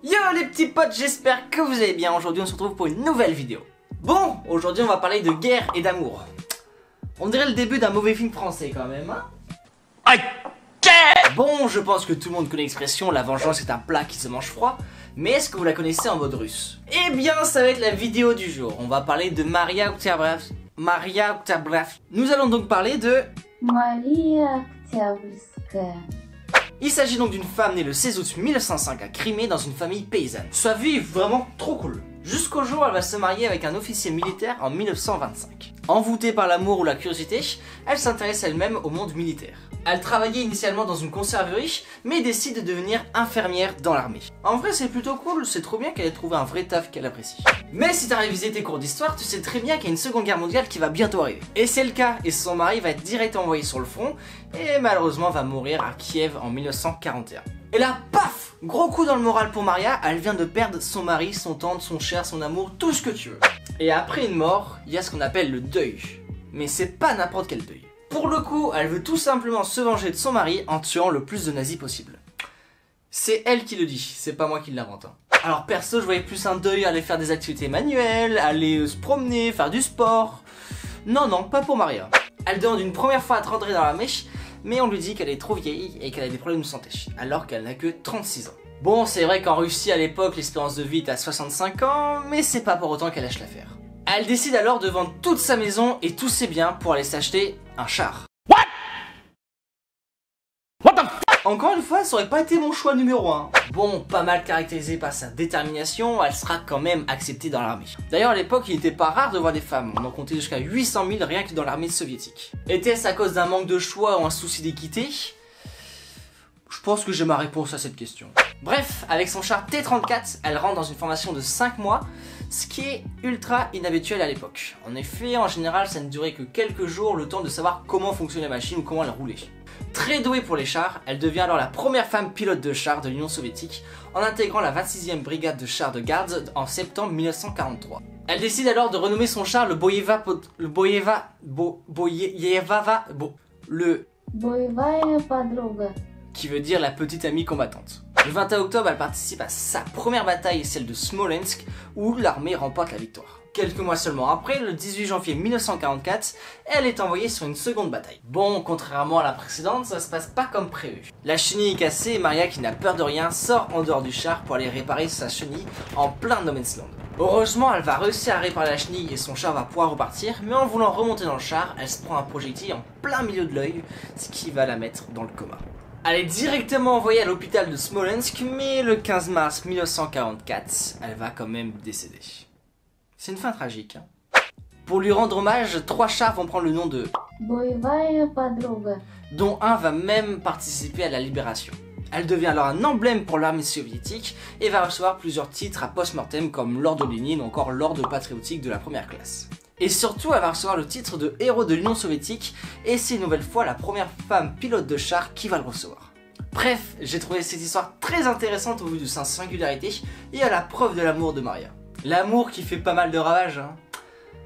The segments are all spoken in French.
Yo les petits potes, j'espère que vous allez bien. Aujourd'hui on se retrouve pour une nouvelle vidéo. Bon, aujourd'hui on va parler de guerre et d'amour. On dirait le début d'un mauvais film français quand même, hein. Bon, je pense que tout le monde connaît l'expression la vengeance est un plat qui se mange froid. Mais est-ce que vous la connaissez en mode russe? Eh bien ça va être la vidéo du jour. On va parler de Maria Oktyabrskaya. Nous allons donc parler de Maria Oktyabrskaya. Il s'agit donc d'une femme née le 16 août 1905 à Crimée dans une famille paysanne. Sa vie est vraiment trop cool. Jusqu'au jour où elle va se marier avec un officier militaire en 1925. Envoûtée par l'amour ou la curiosité, elle s'intéresse elle-même au monde militaire. Elle travaillait initialement dans une conserverie, mais décide de devenir infirmière dans l'armée. En vrai c'est plutôt cool, c'est trop bien qu'elle ait trouvé un vrai taf qu'elle apprécie. Mais si t'as révisé tes cours d'histoire, tu sais très bien qu'il y a une seconde guerre mondiale qui va bientôt arriver. Et c'est le cas, et son mari va être directement envoyé sur le front, et malheureusement va mourir à Kiev en 1941. Et là, paf! Gros coup dans le moral pour Maria, elle vient de perdre son mari, son tante, son cher, son amour, tout ce que tu veux. Et après une mort, il y a ce qu'on appelle le deuil. Mais c'est pas n'importe quel deuil. Pour le coup, elle veut tout simplement se venger de son mari en tuant le plus de nazis possible. C'est elle qui le dit, c'est pas moi qui l'invente. Alors perso, je voyais plus un deuil aller faire des activités manuelles, aller se promener, faire du sport. Non, non, pas pour Maria. Elle demande une première fois à rentrer dans la mèche, mais on lui dit qu'elle est trop vieille et qu'elle a des problèmes de santé, alors qu'elle n'a que 36 ans. Bon, c'est vrai qu'en Russie à l'époque, l'espérance de vie est à 65 ans, mais c'est pas pour autant qu'elle lâche l'affaire. Elle décide alors de vendre toute sa maison et tous ses biens pour aller s'acheter un char. What the f. Encore une fois, ça aurait pas été mon choix numéro 1. Bon, pas mal caractérisé par sa détermination, elle sera quand même acceptée dans l'armée. D'ailleurs à l'époque, il n'était pas rare de voir des femmes, on en comptait jusqu'à 800 000 rien que dans l'armée soviétique. Était-ce à cause d'un manque de choix ou un souci d'équité? Je pense que j'ai ma réponse à cette question. Bref, avec son char T-34, elle rentre dans une formation de 5 mois, ce qui est ultra inhabituel à l'époque. En effet, en général, ça ne durait que quelques jours, le temps de savoir comment fonctionnait la machine ou comment elle roulait. Très douée pour les chars, elle devient alors la première femme pilote de chars de l'Union soviétique, en intégrant la 26e brigade de chars de garde en septembre 1943. Elle décide alors de renommer son char le Boyeva Подруга. qui veut dire la petite amie combattante. Le 21 octobre, elle participe à sa première bataille, celle de Smolensk, où l'armée remporte la victoire. Quelques mois seulement après, le 18 janvier 1944, elle est envoyée sur une seconde bataille. Bon, contrairement à la précédente, ça se passe pas comme prévu. La chenille est cassée et Maria, qui n'a peur de rien, sort en dehors du char pour aller réparer sa chenille en plein no man's land. Heureusement, elle va réussir à réparer la chenille et son char va pouvoir repartir, mais en voulant remonter dans le char, elle se prend un projectile en plein milieu de l'œil, ce qui va la mettre dans le coma. Elle est directement envoyée à l'hôpital de Smolensk, mais le 15 mars 1944, elle va quand même décéder. C'est une fin tragique, hein. Pour lui rendre hommage, 3 chars vont prendre le nom de Боевая подруга. dont un va même participer à la libération. Elle devient alors un emblème pour l'armée soviétique et va recevoir plusieurs titres à post-mortem comme l'ordre de Lénine ou encore l'ordre patriotique de la première classe. Et surtout, elle va recevoir le titre de héros de l'Union soviétique et c'est une nouvelle fois la première femme pilote de char qui va le recevoir. Bref, j'ai trouvé cette histoire très intéressante au vu de sa singularité et à la preuve de l'amour de Maria. L'amour qui fait pas mal de ravages, hein.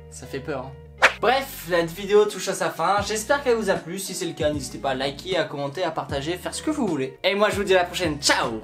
Ça fait peur, hein. Bref, la vidéo touche à sa fin, j'espère qu'elle vous a plu, si c'est le cas n'hésitez pas à liker, à commenter, à partager, faire ce que vous voulez. Et moi je vous dis à la prochaine, ciao!